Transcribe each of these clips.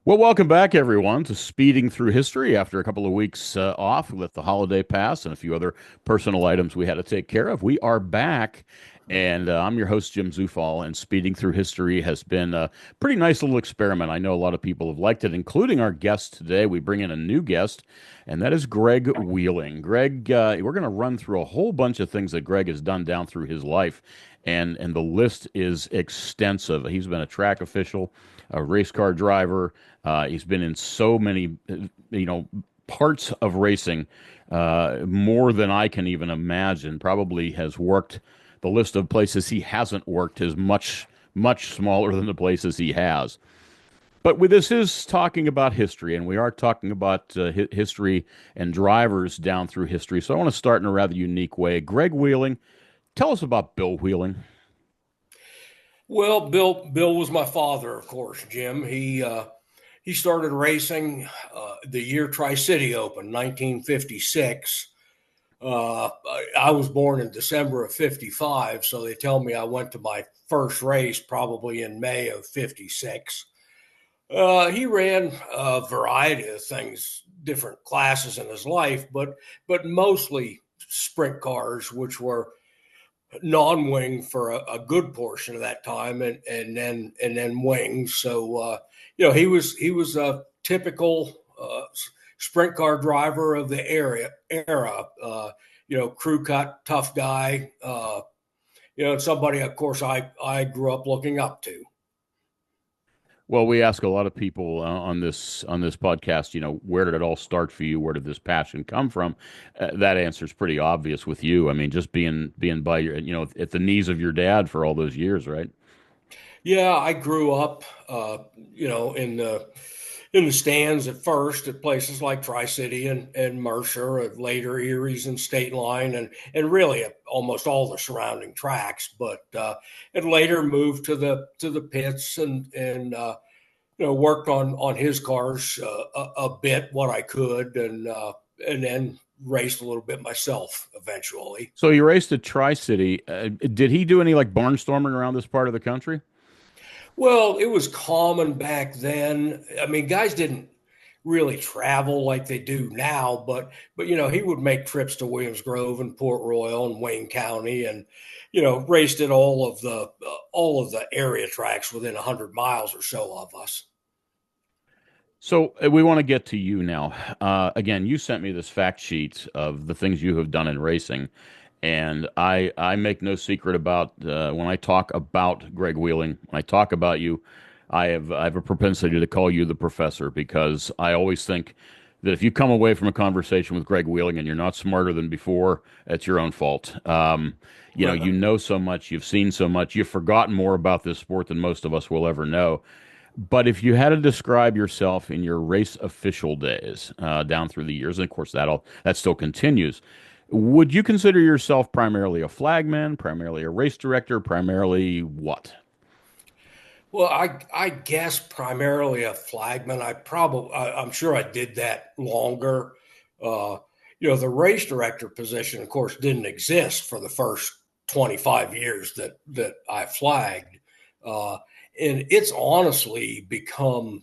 Well, welcome back, everyone, to Speeding Through History after a couple of weeks off with the holiday pass and a few other personal items we had to take care of. We are back, and I'm your host, Jim Zufall, and Speeding Through History has been a pretty nice little experiment. I know a lot of people have liked it, including our guest today. We bring in a new guest, and that is Greg Wheeling. Greg, we're going to run through a whole bunch of things that Greg has done down through his life, and the list is extensive. He's been a track official, a race car driver. He's been in so many, parts of racing, more than I can even imagine. Probably has worked. The list of places he hasn't worked is much, much smaller than the places he has. But this is talking about history, and we are talking about history and drivers down through history. So I want to start in a rather unique way. Greg Wheeling, tell us about Bill Wheeling. Well, Bill was my father, of course, Jim. He started racing the year Tri-City opened, 1956. I was born in December of 55, so they tell me I went to my first race probably in May of 56. He ran a variety of things, different classes in his life, but mostly sprint cars, which were non-wing for a good portion of that time, and then wings. So he was a typical sprint car driver of the era. Crew cut, tough guy. And somebody, of course, I grew up looking up to. Well, we ask a lot of people on this podcast, where did it all start for you? Where did this passion come from? That answer is pretty obvious with you. I mean, just being by your, at the knees of your dad for all those years, right? Yeah, I grew up, in the stands at first at places like Tri City and Mercer, and later Erie's and State Line, and really at almost all the surrounding tracks. But and later moved to the pits and worked on his cars a bit what I could, and then raced a little bit myself eventually. So you raced at Tri City. Did he do any like barnstorming around this part of the country? Well, it was common back then. I mean, guys didn't really travel like they do now, but he would make trips to Williams Grove and Port Royal and Wayne County, and raced at all of the area tracks within 100 miles or so of us. So we want to get to you now. Again, you sent me this fact sheet of the things you have done in racing, and I make no secret about when I talk about Greg Wheeling, when I talk about you, I have a propensity to call you the professor because I always think that if you come away from a conversation with Greg Wheeling and you're not smarter than before, it's your own fault. You know so much, you've seen so much, you've forgotten more about this sport than most of us will ever know. But if you had to describe yourself in your race official days down through the years, and of course that still continues, would you consider yourself primarily a flagman, primarily a race director, primarily what? Well, I guess primarily a flagman. I'm sure I did that longer. Uh, the race director position, of course, didn't exist for the first 25 years that I flagged, uh, and it's honestly become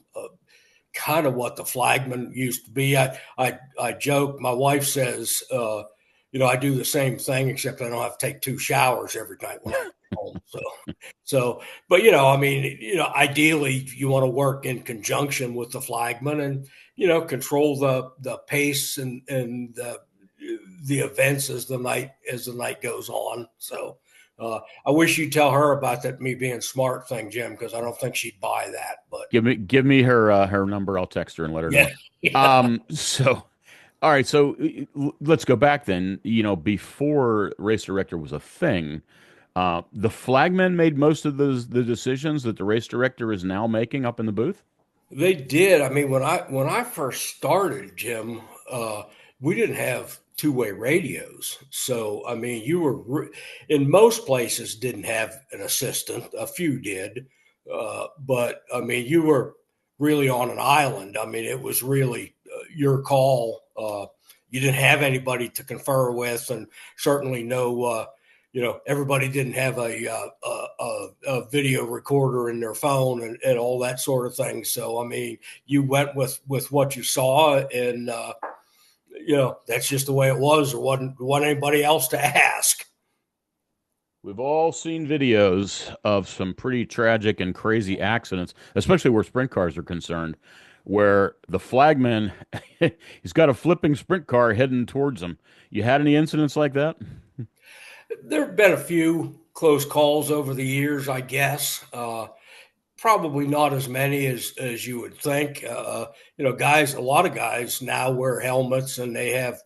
kind of what the flagman used to be. I joke. My wife says, I do the same thing except I don't have to take two showers every night when I'm home. But I mean, ideally you want to work in conjunction with the flagman and control the pace and the events as the night goes on. So. I wish you'd tell her about that me being smart thing, Jim, because I don't think she'd buy that. But Give me her number. I'll text her and let her yeah, know. yeah. So all right, so let's go back then. Before race director was a thing, the flagmen made most of the decisions that the race director is now making up in the booth. They did. I mean, when I first started, Jim, we didn't have two-way radios. So I mean, in most places didn't have an assistant. A few did, but I mean, you were really on an island. I mean, it was really your call. You didn't have anybody to confer with, and certainly everybody didn't have a video recorder in their phone and all that sort of thing. So I mean, you went with what you saw, and that's just the way it was. There wasn't anybody else to ask. We've all seen videos of some pretty tragic and crazy accidents, especially where sprint cars are concerned, where the flagman he's got a flipping sprint car heading towards him. You had any incidents like that? There have been a few close calls over the years, I guess. Probably not as many as you would think. A lot of guys now wear helmets and they have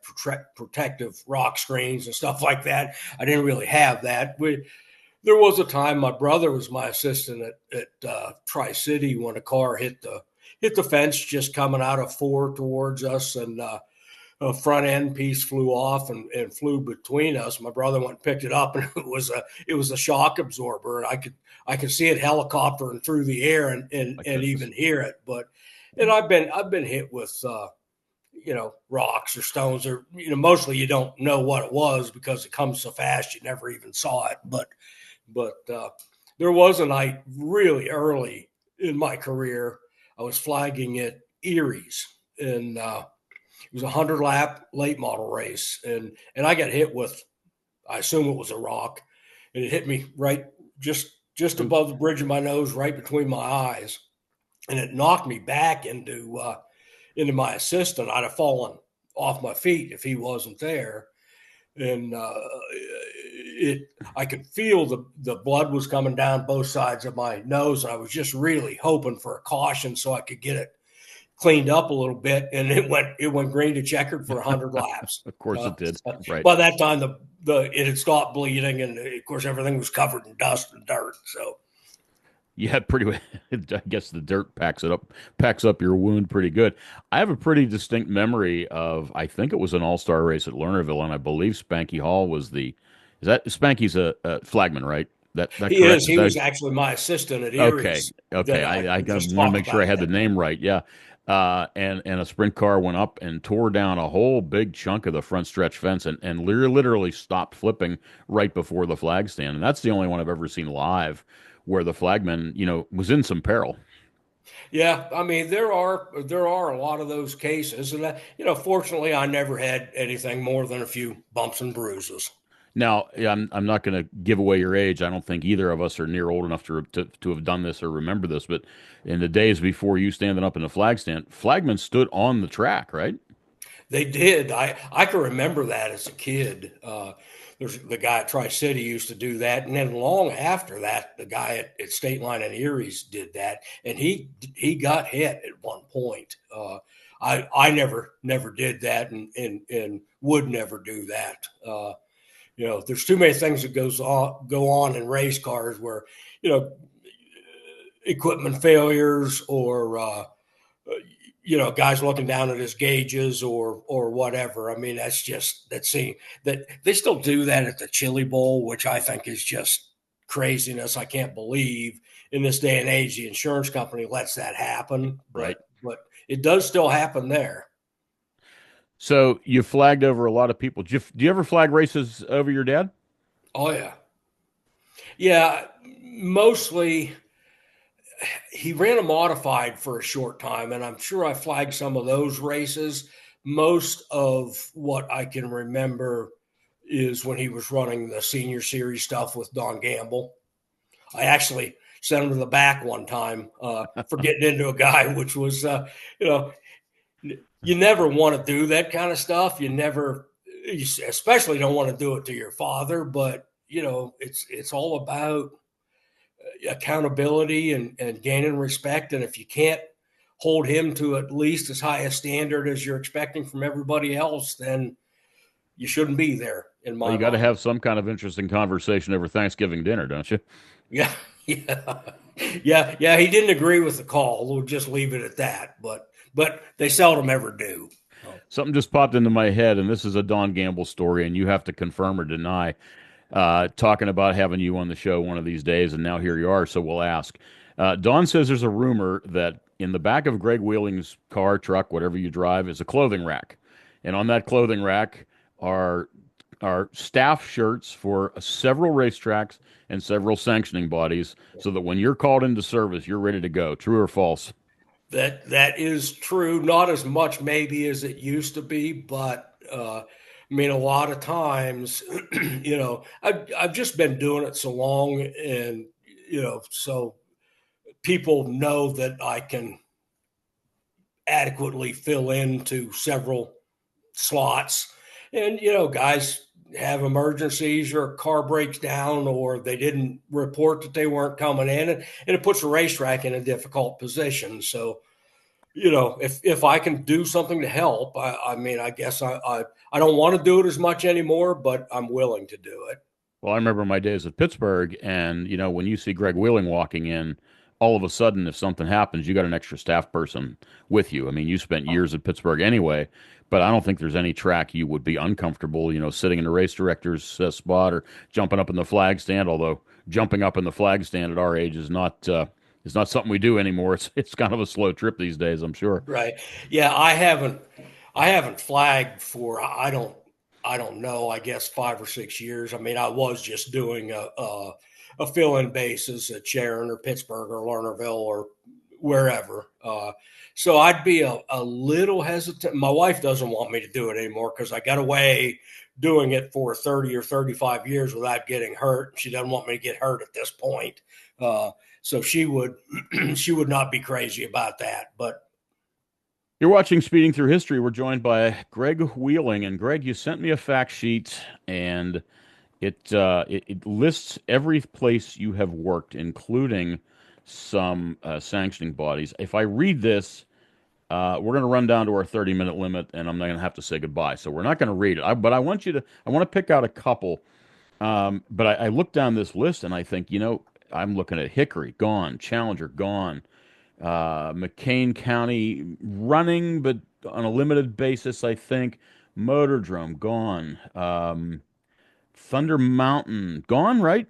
protective rock screens and stuff like that. I didn't really have that. There was a time my brother was my assistant at Tri City when a car hit the fence just coming out of four towards us, and a front end piece flew off and flew between us. My brother went and picked it up, and it was a shock absorber, and I could see it helicoptering through the air and Goodness. even hear it. But and I've been hit with rocks or stones, or mostly you don't know what it was because it comes so fast you never even saw it. But there was a night really early in my career. I was flagging at Erie's, and it was a 100 lap late model race, and I got hit with, I assume it was a rock, and it hit me right just Ooh. above the bridge of my nose, right between my eyes, and it knocked me back into my assistant. I'd have fallen off my feet if he wasn't there, and it I could feel the blood was coming down both sides of my nose, and I was just really hoping for a caution so I could get it cleaned up a little bit, and it went green to checkered for 100 laps. Of course it did. Right. By that time, it had stopped bleeding, and of course everything was covered in dust and dirt. So Yeah, pretty. I guess the dirt packs up your wound pretty good. I have a pretty distinct memory of. I think it was an all-star race at Lernerville, and I believe Spanky Hall was the. Is that Spanky's a flagman, right? That he is. correct? Is He that was actually my assistant at okay? Erie's Okay, that I I just want to talked make sure I about had the that name day. right. Yeah, and a sprint car went up and tore down a whole big chunk of the front stretch fence, and literally stopped flipping right before the flag stand. And that's the only one I've ever seen live where the flagman, was in some peril. Yeah, I mean there are a lot of those cases, and fortunately I never had anything more than a few bumps and bruises. Now, yeah, I'm not going to give away your age. I don't think either of us are near old enough to have done this or remember this. But in the days before you standing up in the flag stand, flagmen stood on the track, right? They did. I can remember that as a kid. There's the guy at Tri City used to do that, and then long after that, the guy at State Line and Erie's did that, and he got hit at one point. I never did that, and would never do that. There's too many things that go on in race cars where you know equipment failures or guys looking down at his gauges or whatever. I mean, that's seeing that they still do that at the Chili Bowl, which I think is just craziness. I can't believe in this day and age the insurance company lets that happen, Right. but it does still happen there. So you flagged over a lot of people. Do you ever flag races over your dad? Oh yeah, yeah. Mostly he ran a modified for a short time, and I'm sure I flagged some of those races. Most of what I can remember is when he was running the senior series stuff with Don Gamble. I actually sent him to the back one time for getting into a guy, which was, you know, you never want to do that kind of stuff. You especially don't want to do it to your father, but it's all about accountability and gaining respect. And if you can't hold him to at least as high a standard as you're expecting from everybody else, then you shouldn't be there in Well, my you got to mind. have some kind of interesting conversation over Thanksgiving dinner, don't you? Yeah, yeah, yeah. He didn't agree with the call. We'll just leave it at that. But they seldom ever do. Oh. Something just popped into my head, and this is a Don Gamble story, and you have to confirm or deny. Talking about having you on the show one of these days, and now here you are, so we'll ask. Don says there's a rumor that in the back of Greg Wheeling's car, truck, whatever you drive, is a clothing rack. And on that clothing rack are are staff shirts for several racetracks and several sanctioning bodies, so that when you're called into service, you're ready to go. True or false? That is true. Not as much maybe as it used to be, but I mean, a lot of times, I've just been doing it so long, and so people know that I can adequately fill into several slots. And, guys have emergencies or a car breaks down or they didn't report that they weren't coming in. And it puts the racetrack in a difficult position. So, if I can do something to help, I mean, I guess I don't want to do it as much anymore, but I'm willing to do it. Well, I remember my days at Pittsburgh, and when you see Greg Wheeling walking in, all of a sudden, if something happens, you got an extra staff person with you. I mean, you spent years at Pittsburgh anyway, but I don't think there's any track you would be uncomfortable, sitting in the race director's spot or jumping up in the flag stand. Although jumping up in the flag stand at our age is not something we do anymore. It's kind of a slow trip these days, I'm sure. Right. Yeah, I haven't flagged for I don't know, I guess 5 or 6 years. I mean, I was just doing a fill-in basis at Sharon or Pittsburgh or Lernerville or wherever. So I'd be a little hesitant. My wife doesn't want me to do it anymore because I got away doing it for 30 or 35 years without getting hurt. She doesn't want me to get hurt at this point. So she would she would not be crazy about that. But You're watching Speeding Through History. We're joined by Greg Wheeling. And Greg, you sent me a fact sheet, and it lists every place you have worked, including some sanctioning bodies. If I read this, we're going to run down to our 30-minute limit, and I'm not going to have to say goodbye. So we're not going to read it. But I want to pick out a couple. But I look down this list, and I think, I'm looking at Hickory, gone. Challenger, gone. McCain County running, but on a limited basis, I think. Motordrome gone. Thunder Mountain gone, right?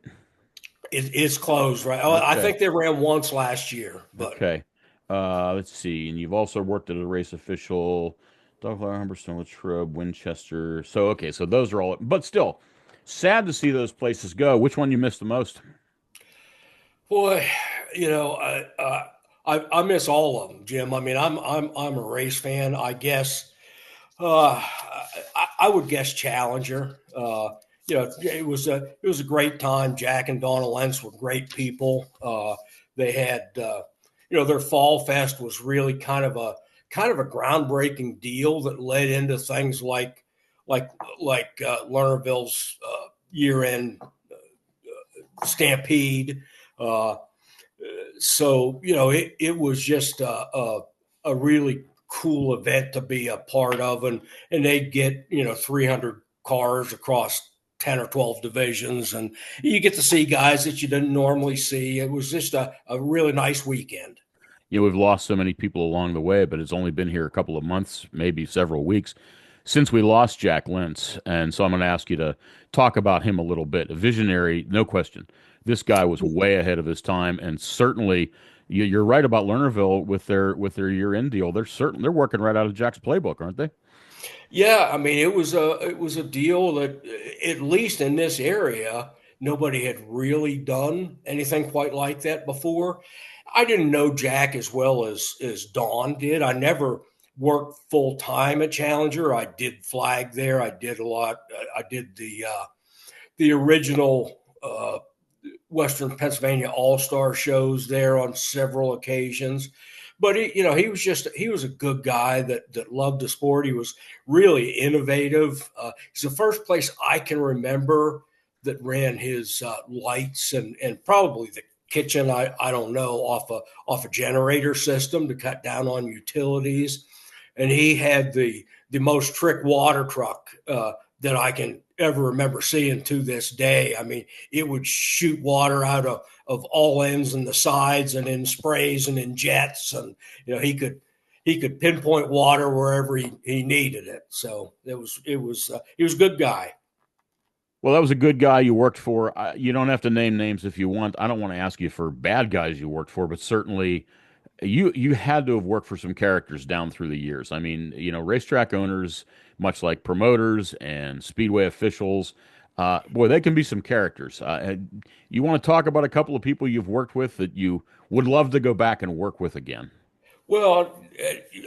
it's closed, right? I Okay, think they ran once last year, but okay. Let's see. And you've also worked as a race official, Douglas, Humberstone, Latrobe, Winchester. So okay, so those are all. But still, sad to see those places go. Which one you missed the most? boy, you know, I miss all of them, Jim. I mean, I'm a race fan. I guess I would guess Challenger. It was a great time. Jack and Donna Lentz were great people. They had their fall fest was really kind of a groundbreaking deal that led into things like Lernerville's year end stampede. Uh, so it was just a really cool event to be a part of, and they'd get 300 cars across 10 or 12 divisions, and you get to see guys that you didn't normally see. It was just a really nice weekend. We've lost so many people along the way, but it's only been here a couple of months, maybe several weeks since we lost Jack Lentz. And so I'm going to ask you to talk about him a little bit. A visionary, no question. This guy was way ahead of his time, and certainly you're right about Lernerville with their year end deal. They're working right out of Jack's playbook, aren't they? Yeah, I mean it was a deal that at least in this area nobody had really done anything quite like that before. I didn't know Jack as well as Dawn did. I never worked full time at Challenger. I did flag there. I did a lot. I did the original Western Pennsylvania All Star shows there on several occasions. But he was a good guy that loved the sport. He was really innovative. He's the first place I can remember that ran his lights and probably the kitchen. I don't know, off a generator system to cut down on utilities. And he had the most trick water truck that I can ever remember seeing to this day. I mean, it would shoot water out of all ends and the sides and in sprays and in jets. And, he could pinpoint water wherever he needed it. So he was a good guy. Well, that was a good guy you worked for. You don't have to name names if you want. I don't want to ask you for bad guys you worked for, but certainly You had to have worked for some characters down through the years. I mean, racetrack owners, much like promoters and speedway officials, boy, they can be some characters. You want to talk about a couple of people you've worked with that you would love to go back and work with again? Well,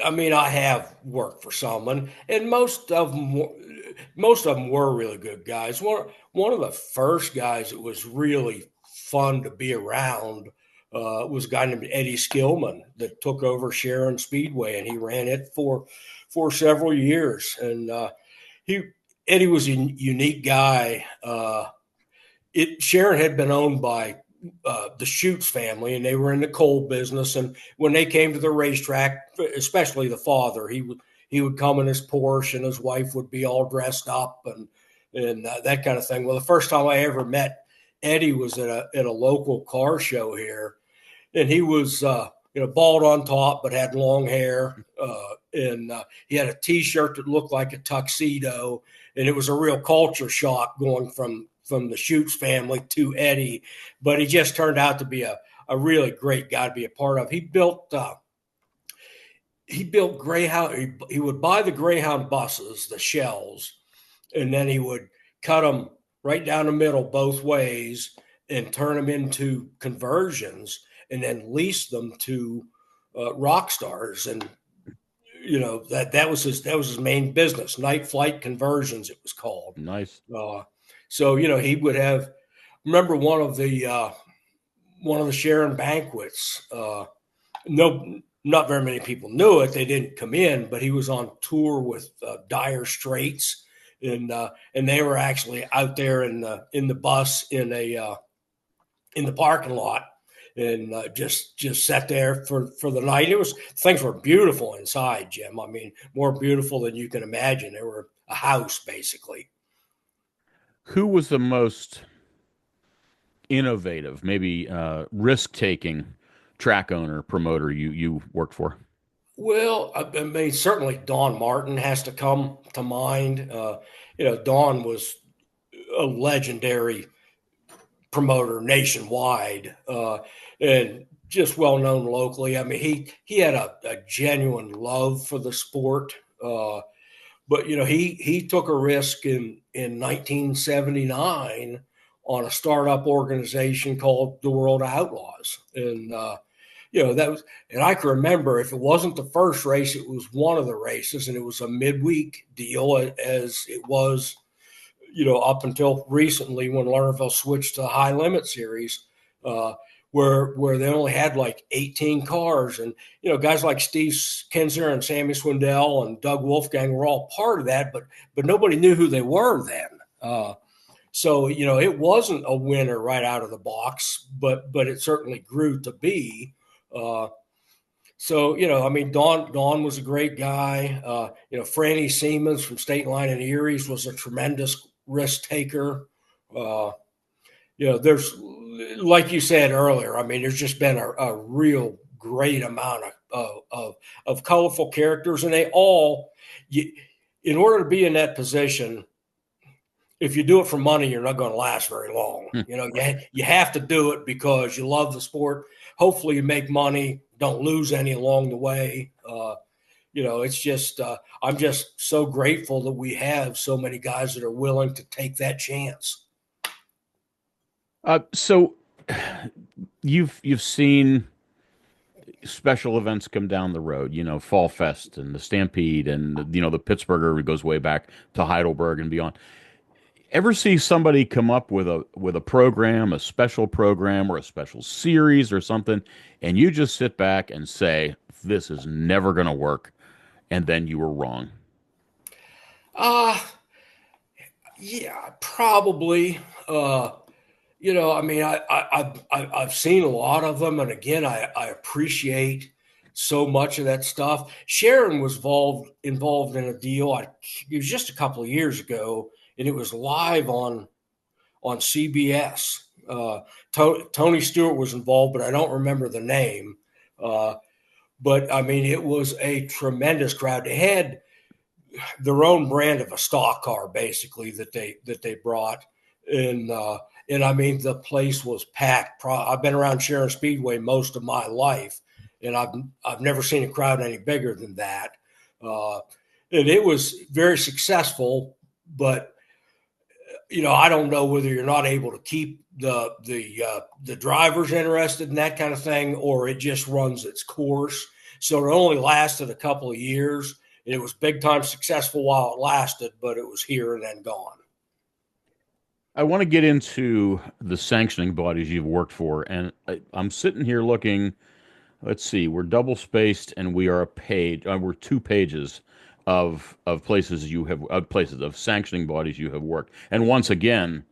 I mean, I have worked for someone, and most of them were really good guys. One of the first guys that was really fun to be around was a guy named Eddie Skillman that took over Sharon Speedway, and he ran it for several years. And he Eddie was a unique guy. Sharon had been owned by the Schutz family, and they were in the coal business. And when they came to the racetrack, especially the father, he would come in his Porsche, and his wife would be all dressed up and that kind of thing. Well, the first time I ever met Eddie was at a local car show here, and he was bald on top but had long hair, and he had a T-shirt that looked like a tuxedo, and it was a real culture shock going from the Schutz family to Eddie, but he just turned out to be a really great guy to be a part of. He built Greyhound. He would buy the Greyhound buses, the shells, and then he would cut them right down the middle both ways and turn them into conversions, and then lease them to rock stars. And that was his main business, night flight conversions, it was called. Nice. Uh, so he would have. Remember one of the Sharon banquets. No, not very many people knew it. They didn't come in, but he was on tour with Dire Straits, and they were actually out there in the bus in the parking lot, and just sat there for the night. Things were beautiful inside, Jim. I mean, more beautiful than you can imagine. They were a house basically. Who was the most innovative, maybe risk-taking track owner, promoter you worked for? Well, I mean, certainly Don Martin has to come to mind. Don was a legendary promoter nationwide, and just well known locally. I mean, he had a genuine love for the sport. But he took a risk in 1979 on a startup organization called the World Outlaws, and that was. And I can remember, if it wasn't the first race, it was one of the races, and it was a midweek deal, as it was up until recently when Lernerville switched to the high limit series, uh, where they only had like 18 cars, and guys like Steve Kinzer and Sammy Swindell and Doug Wolfgang were all part of that, but nobody knew who they were then. So it wasn't a winner right out of the box, but it certainly grew to be. Uh, so I mean, Don was a great guy. Franny Siemens from State Line and Erie's was a tremendous risk taker. Uh, there's, like you said earlier, I mean, there's just been a real great amount of colorful characters, and they all, in order to be in that position, if you do it for money, you're not going to last very long. Hmm. You have to do it because you love the sport. Hopefully, you make money, don't lose any along the way. It's just I'm just so grateful that we have so many guys that are willing to take that chance. So you've seen special events come down the road, Fall Fest and the Stampede and the Pittsburgher goes way back to Heidelberg and beyond. Ever see somebody come up with a program, a special program or a special series or something, and you just sit back and say, this is never going to work, and then you were wrong? Uh yeah, probably. I mean, I've seen a lot of them, and again, I appreciate so much of that stuff. Sharon was involved in a deal. It was just a couple of years ago, and it was live on CBS. Tony Stewart was involved, but I don't remember the name. Uh, but I mean, it was a tremendous crowd. They had their own brand of a stock car, basically, that they brought, and I mean, the place was packed. I've been around Sharon Speedway most of my life, and I've never seen a crowd any bigger than that. Uh, and it was very successful, but I don't know whether you're not able to keep the drivers interested in that kind of thing, or it just runs its course. So it only lasted a couple of years. It was big time successful while it lasted, but it was here and then gone. I want to get into the sanctioning bodies you've worked for, and I'm sitting here looking. Let's see, we're double spaced, and we are a page. We're 2 pages of places you have places of sanctioning bodies you have worked, and once again,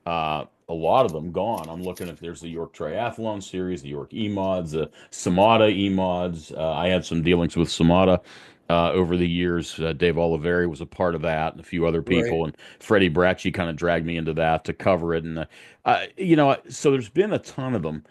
a lot of them gone. I'm looking if there's the York Triathlon Series, the York E-Mods, the Samata E-Mods. I had some dealings with Samata over the years. Dave Oliveri was a part of that, and a few other Right. people. And Freddie Bracci kind of dragged me into that to cover it. And so there's been a ton of them.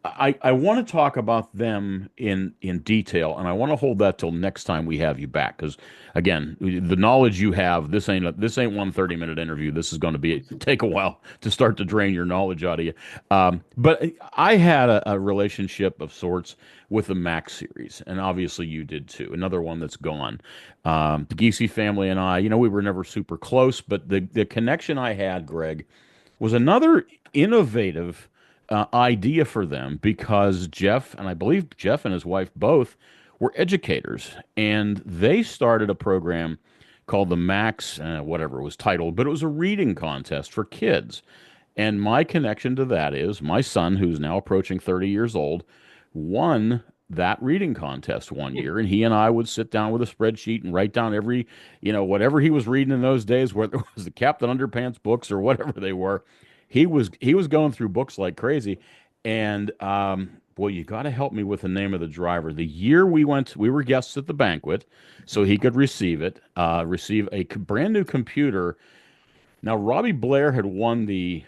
I want to talk about them in detail, and I want to hold that till next time we have you back. Because again, the knowledge you have, this ain't 1 30-minute interview. This is going to be take a while to start to drain your knowledge out of you. But I had a relationship of sorts with the Max series, and obviously you did too. Another one that's gone. The Giese family and I, we were never super close, but the connection I had, Greg, was another innovative idea for them because Jeff, and I believe Jeff and his wife both, were educators, and they started a program called the Max, whatever it was titled, but it was a reading contest for kids. And my connection to that is my son, who's now approaching 30 years old, won that reading contest one year. And he and I would sit down with a spreadsheet and write down every, whatever he was reading in those days, whether it was the Captain Underpants books or whatever they were. He was going through books like crazy. And boy, you got to help me with the name of the driver. The year we went, we were guests at the banquet, so he could receive a brand new computer. Now, Robbie Blair had won the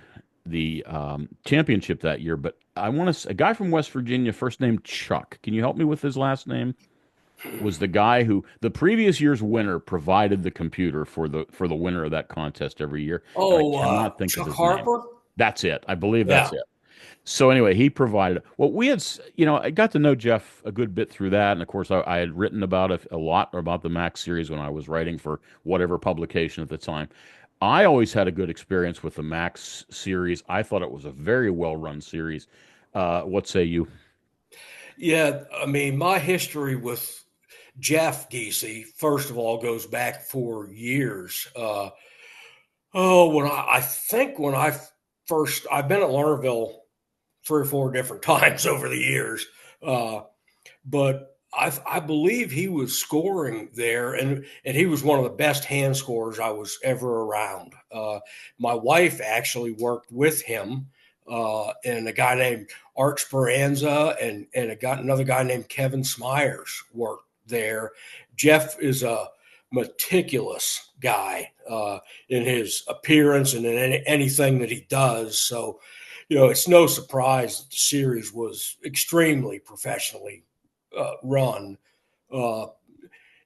championship that year, but I want to a guy from West Virginia, first name Chuck. Can you help me with his last name? Was the guy who the previous year's winner provided the computer for the winner of that contest every year, and I Oh, cannot think of Chuck his name. Harper. That's it. I believe that's Yeah. it. So anyway, he provided. Well, we had, I got to know Jeff a good bit through that, and of course, I had written about a lot about the Max series when I was writing for whatever publication at the time. I always had a good experience with the Max series. I thought it was a very well run series. What say you? Yeah. I mean, my history with Jeff Giese, first of all, goes back for years. When I think when I first, I've been at Lernerville 3 or 4 different times over the years, uh, but I believe he was scoring there, and he was one of the best hand scorers I was ever around. My wife actually worked with him, and a guy named Art Speranza and another guy named Kevin Smyers worked there. Jeff is a meticulous guy in his appearance and in anything that he does. So, it's no surprise that the series was extremely professionally run. Uh,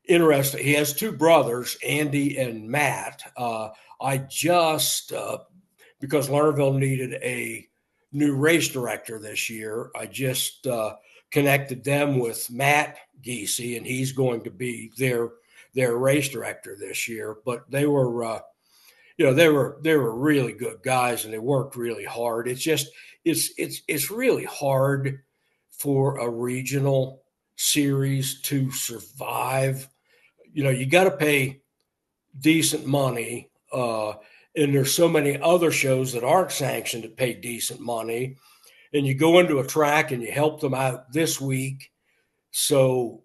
Interesting. He has two brothers, Andy and Matt. I just, because Lernerville needed a new race director this year, I just connected them with Matt Giese, and he's going to be their race director this year. But they were really good guys, and they worked really hard. It's just it's really hard for a regional series to survive. You got to pay decent money, and there's so many other shows that aren't sanctioned that pay decent money. And you go into a track and you help them out this week, so,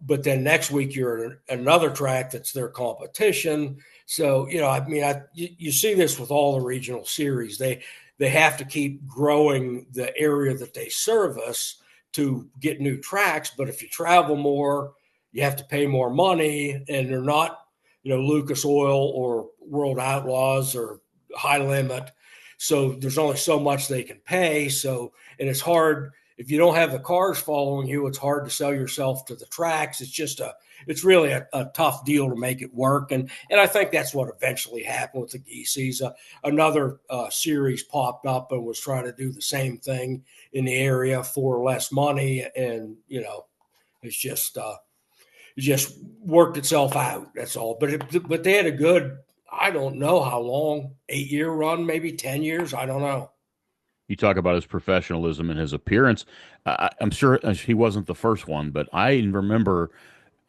but then next week you're at another track that's their competition. So, I mean, you see this with all the regional series. They have to keep growing the area that they service to get new tracks. But if you travel more, you have to pay more money, and they're not, Lucas Oil or World Outlaws or High Limit. So there's only so much they can pay. So, and it's hard if you don't have the cars following you, it's hard to sell yourself to the tracks. It's really a tough deal to make it work. And I think that's what eventually happened with the Geeseys. Another series popped up and was trying to do the same thing in the area for less money. And, it's just worked itself out. That's all. But they had a good, I don't know how long, 8-year run, maybe 10 years. I don't know. You talk about his professionalism and his appearance. I'm sure he wasn't the first one, but I remember,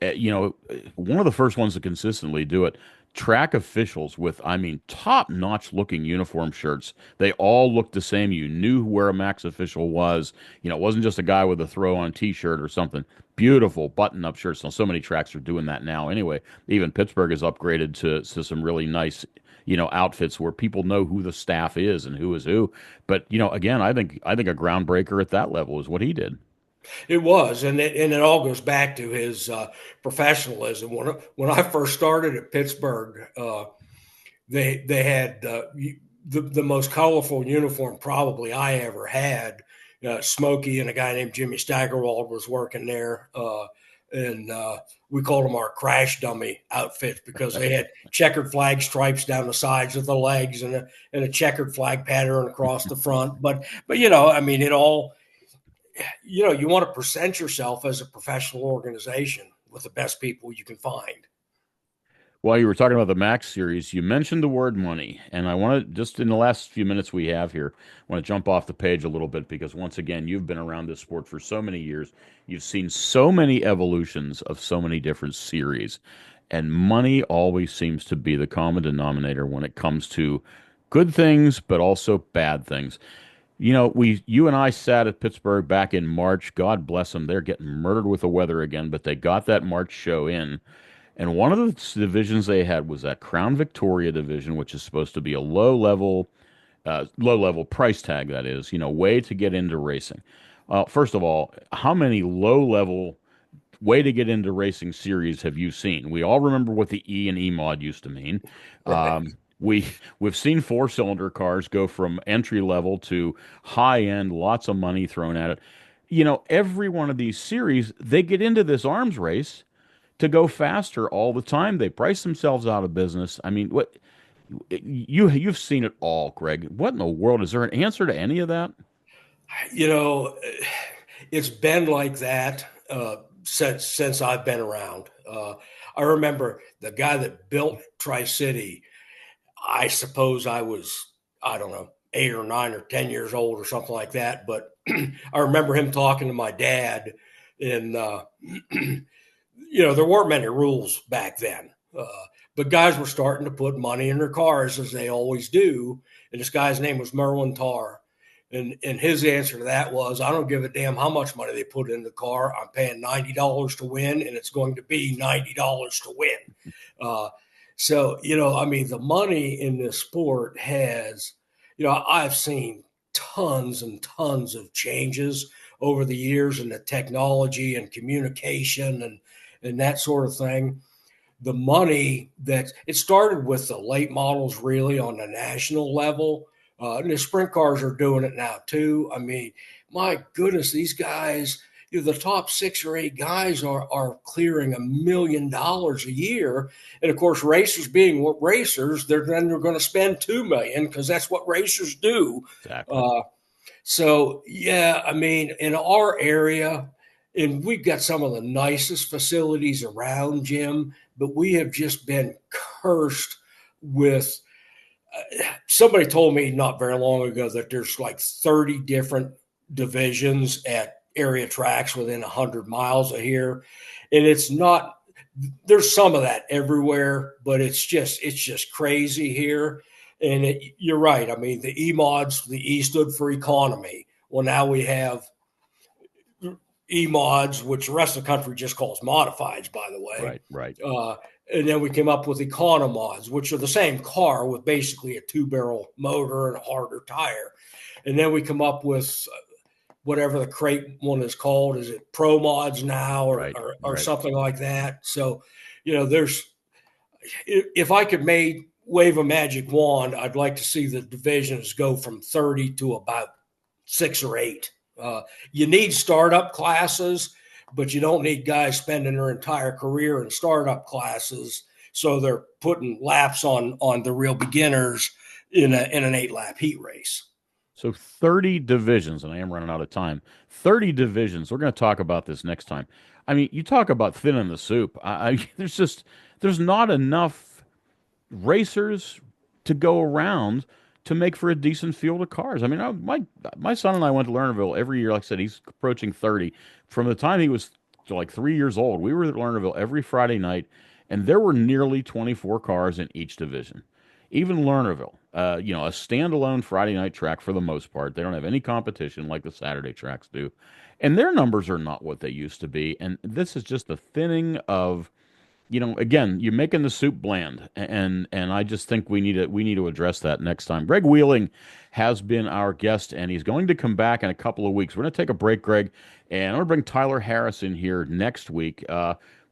one of the first ones to consistently do it. Track officials with, I mean, top-notch looking uniform shirts. They all looked the same. You knew where a Max official was. It wasn't just a guy with a throw-on T-shirt or something. Beautiful button-up shirts. Now, so many tracks are doing that now. Anyway, even Pittsburgh has upgraded to some really nice, outfits where people know who the staff is and who is who. But again, I think a groundbreaker at that level is what he did. It was, and it all goes back to his professionalism. When I first started at Pittsburgh, they had the most colorful uniform probably I ever had. Smokey and a guy named Jimmy Steigerwald was working there, and we called them our crash dummy outfits because they had checkered flag stripes down the sides of the legs and a checkered flag pattern across the front. But I mean, it all, you want to present yourself as a professional organization with the best people you can find. While you were talking about the Max series, you mentioned the word money, and I want to just in the last few minutes we have here, I want to jump off the page a little bit because once again, you've been around this sport for so many years. You've seen so many evolutions of so many different series, and money always seems to be the common denominator when it comes to good things, but also bad things. You and I sat at Pittsburgh back in March. God bless them. They're getting murdered with the weather again, but they got that March show in. And one of the divisions they had was that Crown Victoria division, which is supposed to be a low level price tag. That is, way to get into racing. First of all, how many low level way to get into racing series have you seen? We all remember what the E and E mod used to mean. We've seen four-cylinder cars go from entry level to high end, lots of money thrown at it. Every one of these series, they get into this arms race to go faster all the time. They price themselves out of business. I mean, what you've seen it all, Greg. What in the world is there an answer to any of that? You know, it's been like that since I've been around. I remember the guy that built Tri City. I suppose I don't know, 8 or 9 or 10 years old or something like that. But I remember him talking to my dad, and there weren't many rules back then. But guys were starting to put money in their cars as they always do. And this guy's name was Merwin Tarr. And his answer to that was, I don't give a damn how much money they put in the car. I'm paying $90 to win, and it's going to be $90 to win. I mean, the money in this sport has, I've seen tons and tons of changes over the years in the technology and communication and that sort of thing. The money that it started with the late models really on the national level. And the sprint cars are doing it now too. I mean, my goodness, these guys, the top 6 or 8 guys are clearing $1 million a year. And of course, racers being what racers, they're going to spend $2 million because that's what racers do. Exactly. Yeah, I mean, in our area, and we've got some of the nicest facilities around, Jim, but we have just been cursed with. Somebody told me not very long ago that there's like 30 different divisions at area tracks within 100 miles of here. And it's not, there's some of that everywhere, but it's just crazy here. And you're right. I mean, the E mods, the E stood for economy. Well, now we have E mods, which the rest of the country just calls modifieds, by the way. Right. And then we came up with economods, which are the same car with basically a 2-barrel motor and a harder tire. And then we come up with whatever the crate one is called. Is it pro mods now or something like that? So, if I could wave a magic wand, I'd like to see the divisions go from 30 to about 6 or 8. Uh, you need startup classes, but you don't need guys spending their entire career in startup classes. So they're putting laps on the real beginners in an 8 lap heat race. So 30 divisions, and I am running out of time. 30 divisions. We're going to talk about this next time. I mean, you talk about thinning the soup. There's not enough racers to go around to make for a decent field of cars. I mean, my son and I went to Lernerville every year. Like I said, he's approaching 30. From the time he was like 3 years old, we were at Lernerville every Friday night, and there were nearly 24 cars in each division. Even Lernerville, a standalone Friday night track for the most part. They don't have any competition like the Saturday tracks do. And their numbers are not what they used to be. And this is just the thinning of, again, you're making the soup bland, and I just think we need to address that next time. Greg Wheeling has been our guest, and he's going to come back in a couple of weeks. We're going to take a break, Greg, and I'm going to bring Tyler Harris in here next week.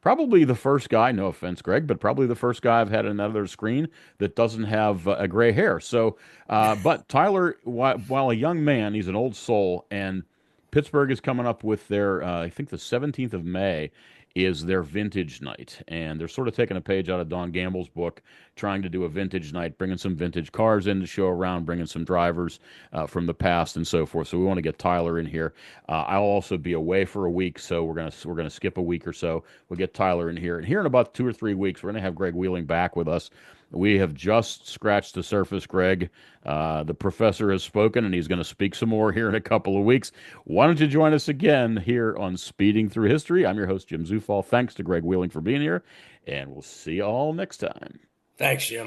Probably the first guy, no offense, Greg, but probably the first guy I've had another screen that doesn't have a gray hair. So, but Tyler, while a young man, he's an old soul, and Pittsburgh is coming up with their, I think the 17th of May is their vintage night. And they're sort of taking a page out of Don Gamble's book, trying to do a vintage night, bringing some vintage cars in to show around, bringing some drivers from the past and so forth. So we want to get Tyler in here. I'll also be away for a week, so we're gonna skip a week or so. We'll get Tyler in here. And here in about 2 or 3 weeks, we're gonna have Greg Wheeling back with us. We have just scratched the surface, Greg. The professor has spoken, and he's going to speak some more here in a couple of weeks. Why don't you join us again here on Speeding Through History? I'm your host, Jim Zufall. Thanks to Greg Wheeling for being here, and we'll see you all next time. Thanks, Jim.